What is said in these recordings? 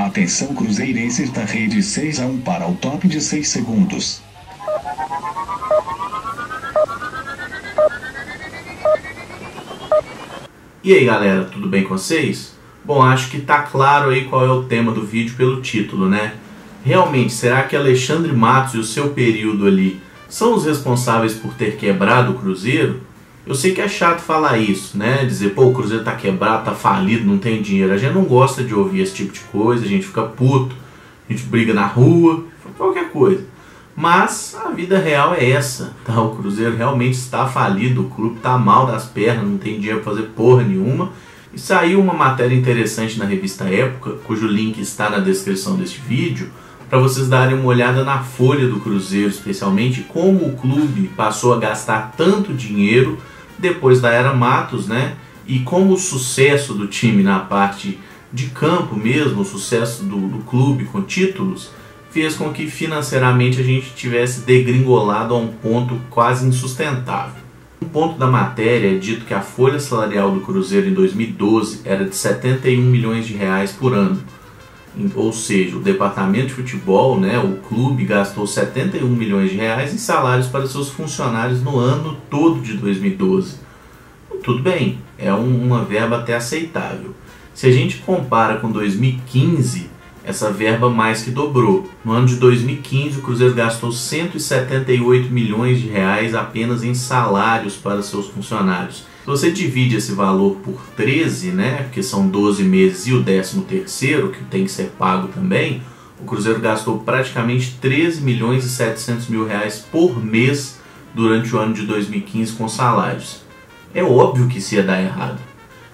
Atenção cruzeirenses da rede 6-1 para o top de 6 segundos. E aí galera, tudo bem com vocês? Bom, acho que tá claro aí qual é o tema do vídeo pelo título, né? Realmente, será que Alexandre Matos e o seu período ali são os responsáveis por ter quebrado o Cruzeiro? Eu sei que é chato falar isso, né? Dizer, pô, o Cruzeiro tá quebrado, tá falido, não tem dinheiro. A gente não gosta de ouvir esse tipo de coisa, a gente fica puto, a gente briga na rua, qualquer coisa. Mas a vida real é essa, tá? O Cruzeiro realmente está falido, o clube tá mal das pernas, não tem dinheiro pra fazer porra nenhuma. E saiu uma matéria interessante na revista Época, cujo link está na descrição deste vídeo, para vocês darem uma olhada na folha do Cruzeiro, especialmente como o clube passou a gastar tanto dinheiro depois da era Matos, né? E como o sucesso do time na parte de campo mesmo, o sucesso do clube com títulos, fez com que financeiramente a gente tivesse degringolado a um ponto quase insustentável. Um ponto da matéria é dito que a folha salarial do Cruzeiro em 2012 era de 71 milhões de reais por ano. Ou seja, o departamento de futebol, né, o clube, gastou 71 milhões de reais em salários para seus funcionários no ano todo de 2012. Tudo bem, é uma verba até aceitável. Se a gente compara com 2015, essa verba mais que dobrou. No ano de 2015, o Cruzeiro gastou 178 milhões de reais apenas em salários para seus funcionários. Se você divide esse valor por 13, né, porque são 12 meses e o 13º, que tem que ser pago também, o Cruzeiro gastou praticamente 13 milhões e 700 mil reais por mês durante o ano de 2015 com salários. É óbvio que isso ia dar errado.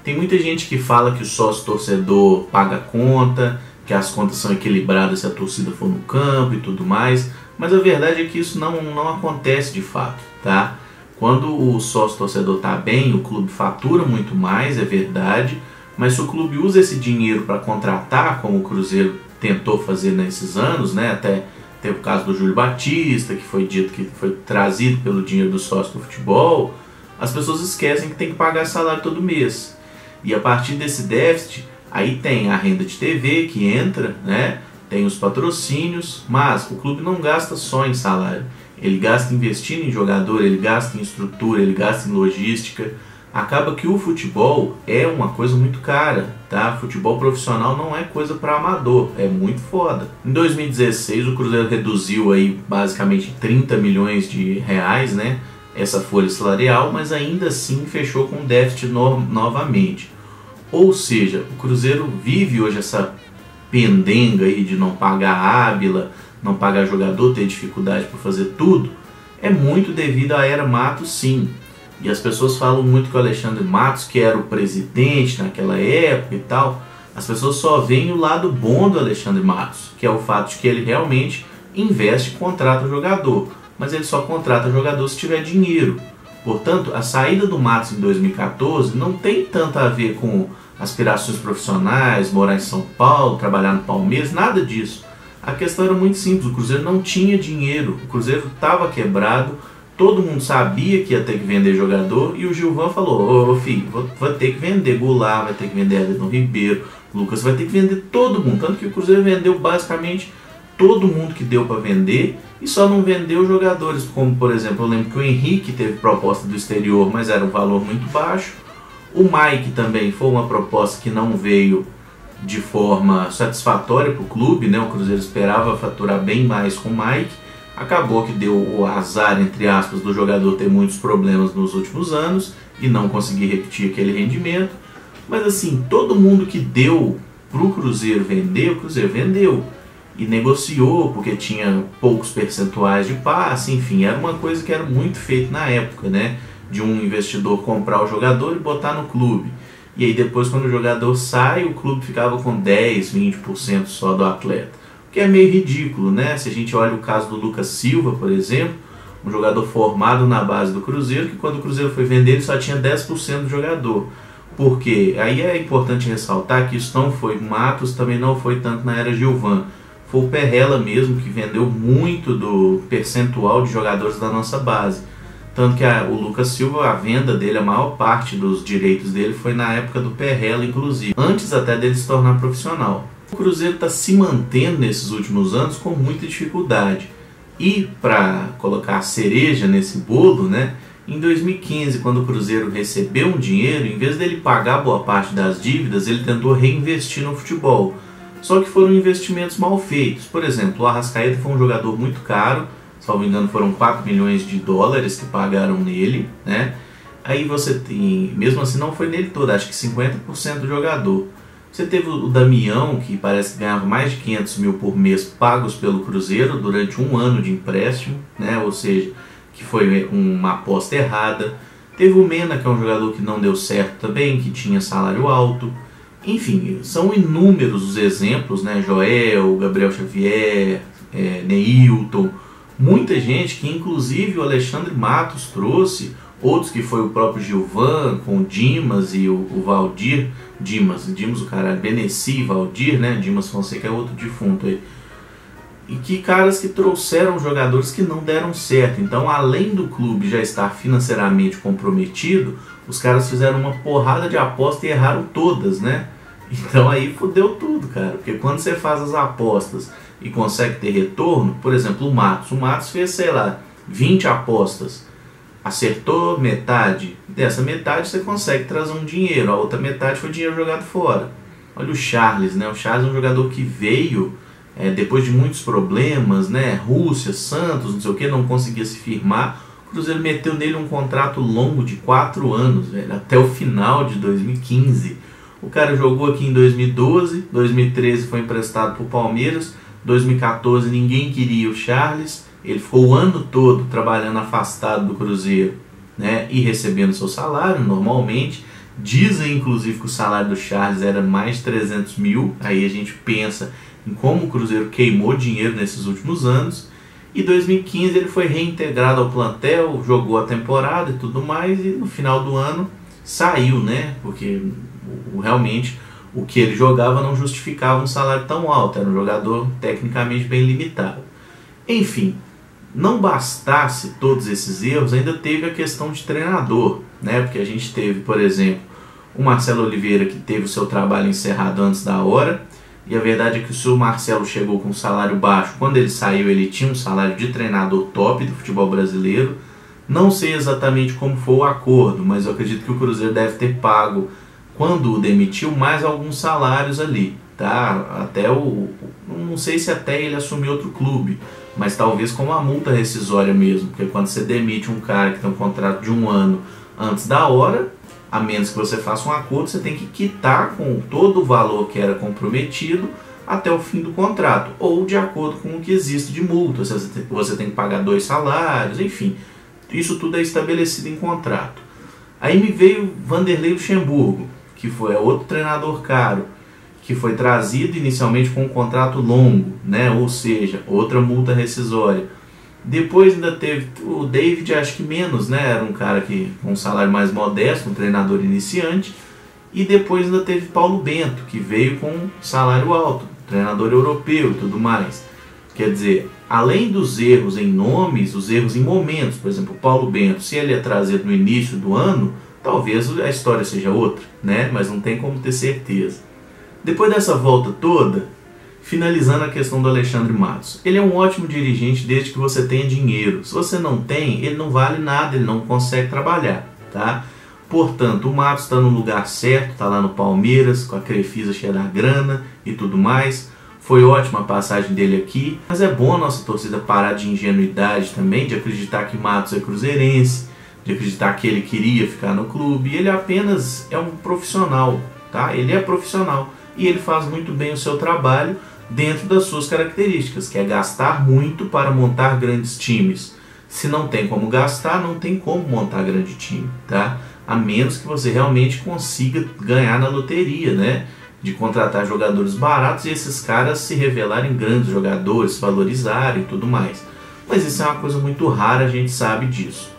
Tem muita gente que fala que o sócio-torcedor paga a conta, que as contas são equilibradas se a torcida for no campo e tudo mais, mas a verdade é que isso não acontece de fato, tá? Quando o sócio-torcedor está bem, o clube fatura muito mais, é verdade, mas se o clube usa esse dinheiro para contratar, como o Cruzeiro tentou fazer nesses anos, né? Até teve o caso do Júlio Batista, que foi dito que foi trazido pelo dinheiro do sócio do futebol, as pessoas esquecem que tem que pagar salário todo mês. E a partir desse déficit, aí tem a renda de TV que entra, né? Tem os patrocínios, mas o clube não gasta só em salário. Ele gasta investindo em jogador, ele gasta em estrutura, ele gasta em logística. Acaba que o futebol é uma coisa muito cara, tá? Futebol profissional não é coisa para amador, é muito foda. Em 2016 o Cruzeiro reduziu aí basicamente 30 milhões de reais, né? Essa folha salarial, mas ainda assim fechou com déficit novamente. Ou seja, o Cruzeiro vive hoje essa pendenga aí de não pagar Ábila, não pagar jogador, ter dificuldade para fazer tudo, é muito devido à era Matos, sim. E as pessoas falam muito que o Alexandre Matos, que era o presidente naquela época e tal, as pessoas só veem o lado bom do Alexandre Matos, que é o fato de que ele realmente investe e contrata o jogador, mas ele só contrata jogador se tiver dinheiro. Portanto, a saída do Matos em 2014 não tem tanto a ver com aspirações profissionais, morar em São Paulo, trabalhar no Palmeiras, nada disso. A questão era muito simples, o Cruzeiro não tinha dinheiro, o Cruzeiro estava quebrado, todo mundo sabia que ia ter que vender jogador e o Gilvan falou, ô filho, vou ter que vender Goulart, vai ter que vender Everton Ribeiro, Lucas vai ter que vender todo mundo, tanto que o Cruzeiro vendeu basicamente todo mundo que deu para vender e só não vendeu jogadores, como por exemplo, eu lembro que o Henrique teve proposta do exterior, mas era um valor muito baixo, o Mike também foi uma proposta que não veio de forma satisfatória para o clube, né? O Cruzeiro esperava faturar bem mais com o Mike, acabou que deu o azar, entre aspas, do jogador ter muitos problemas nos últimos anos e não conseguir repetir aquele rendimento, mas assim, todo mundo que deu para o Cruzeiro vender, o Cruzeiro vendeu e negociou, porque tinha poucos percentuais de passe, enfim, era uma coisa que era muito feita na época, né? De um investidor comprar o jogador e botar no clube. E aí depois, quando o jogador sai, o clube ficava com 10, 20% só do atleta. O que é meio ridículo, né? Se a gente olha o caso do Lucas Silva, por exemplo, um jogador formado na base do Cruzeiro, que quando o Cruzeiro foi vender, ele só tinha 10% do jogador. Por quê? Aí é importante ressaltar que isso não foi Matos, também não foi tanto na era Gilvan. Foi o Perrella mesmo que vendeu muito do percentual de jogadores da nossa base. Tanto que o Lucas Silva, a venda dele, a maior parte dos direitos dele foi na época do Perrella, inclusive, antes até dele se tornar profissional. O Cruzeiro está se mantendo nesses últimos anos com muita dificuldade. E para colocar a cereja nesse bolo, né, em 2015, quando o Cruzeiro recebeu um dinheiro, em vez dele pagar boa parte das dívidas, ele tentou reinvestir no futebol. Só que foram investimentos mal feitos. Por exemplo, o Arrascaeta foi um jogador muito caro, salvo engano foram 4 milhões de dólares que pagaram nele, né? Aí você tem, mesmo assim não foi nele todo, acho que 50% do jogador. Você teve o Damião, que parece que ganhava mais de 500 mil por mês pagos pelo Cruzeiro durante um ano de empréstimo, né? Ou seja, que foi uma aposta errada. Teve o Mena, que é um jogador que não deu certo também, que tinha salário alto. Enfim, são inúmeros os exemplos, né? Joel, Gabriel Xavier, Neilton, muita gente que inclusive o Alexandre Matos trouxe, outros que foi o próprio Gilvan, com o Dimas e o Valdir, Dimas o cara, Beneci, Valdir, né? Dimas Fonseca é outro defunto aí. E que caras que trouxeram jogadores que não deram certo. Então, além do clube já estar financeiramente comprometido, os caras fizeram uma porrada de apostas e erraram todas, né? Então aí fudeu tudo, cara. Porque quando você faz as apostas e consegue ter retorno, por exemplo, o Matos fez, sei lá, 20 apostas, acertou metade, dessa metade você consegue trazer um dinheiro, a outra metade foi dinheiro jogado fora. Olha o Charles, né? O Charles é um jogador que veio depois de muitos problemas, né? Rússia, Santos, não sei o que, não conseguia se firmar. O Cruzeiro meteu nele um contrato longo de 4 anos, velho, até o final de 2015. O cara jogou aqui em 2012, 2013 foi emprestado para o Palmeiras, 2014 ninguém queria o Charles, ele ficou o ano todo trabalhando afastado do Cruzeiro, né, e recebendo seu salário normalmente. Dizem inclusive que o salário do Charles era mais de 300 mil, aí a gente pensa em como o Cruzeiro queimou dinheiro nesses últimos anos. E 2015 ele foi reintegrado ao plantel, jogou a temporada e tudo mais, e no final do ano saiu, né, porque realmente o que ele jogava não justificava um salário tão alto, era um jogador tecnicamente bem limitado. Enfim, não bastasse todos esses erros, ainda teve a questão de treinador, né? Porque a gente teve, por exemplo, o Marcelo Oliveira, que teve o seu trabalho encerrado antes da hora, e a verdade é que o seu Marcelo chegou com um salário baixo. Quando ele saiu, ele tinha um salário de treinador top do futebol brasileiro. Não sei exatamente como foi o acordo, mas eu acredito que o Cruzeiro deve ter pago, quando o demitiu, mais alguns salários ali, tá? Até não sei se até ele assumir outro clube, mas talvez com uma multa rescisória mesmo, porque quando você demite um cara que tem um contrato de 1 ano antes da hora, a menos que você faça um acordo, você tem que quitar com todo o valor que era comprometido até o fim do contrato, ou de acordo com o que existe de multa, você tem que pagar 2 salários, enfim, isso tudo é estabelecido em contrato. Aí me veio Vanderlei Luxemburgo, que foi outro treinador caro, que foi trazido inicialmente com um contrato longo, né? Ou seja, outra multa rescisória. Depois ainda teve o David, acho que menos, né? Era um cara que com um salário mais modesto, um treinador iniciante. E depois ainda teve Paulo Bento, que veio com um salário alto, treinador europeu e tudo mais. Quer dizer, além dos erros em nomes, os erros em momentos, por exemplo, o Paulo Bento, se ele é trazido no início do ano, talvez a história seja outra, né? Mas não tem como ter certeza. Depois dessa volta toda, finalizando a questão do Alexandre Matos, ele é um ótimo dirigente desde que você tenha dinheiro. Se você não tem, ele não vale nada, ele não consegue trabalhar, tá? Portanto, o Matos está no lugar certo, está lá no Palmeiras, com a Crefisa cheia da grana e tudo mais. Foi ótima a passagem dele aqui, mas é bom a nossa torcida parar de ingenuidade também, de acreditar que Matos é cruzeirense, de acreditar que ele queria ficar no clube. Ele apenas é um profissional, tá? Ele é profissional e ele faz muito bem o seu trabalho dentro das suas características, que é gastar muito para montar grandes times. Se não tem como gastar, não tem como montar grande time, tá? A menos que você realmente consiga ganhar na loteria, né? De contratar jogadores baratos e esses caras se revelarem grandes jogadores, se valorizarem e tudo mais. Mas isso é uma coisa muito rara, a gente sabe disso.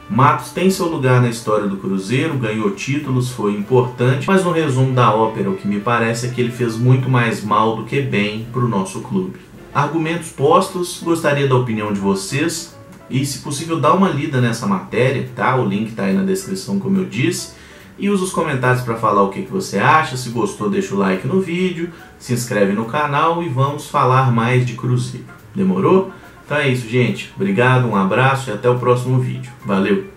Matos tem seu lugar na história do Cruzeiro, ganhou títulos, foi importante, mas no resumo da ópera o que me parece é que ele fez muito mais mal do que bem para o nosso clube. Argumentos postos, gostaria da opinião de vocês e, se possível, dá uma lida nessa matéria, tá? O link está aí na descrição, como eu disse. E usa os comentários para falar o que você acha. Se gostou, deixa o like no vídeo, se inscreve no canal e vamos falar mais de Cruzeiro. Demorou? Então é isso, gente. Obrigado, um abraço e até o próximo vídeo. Valeu!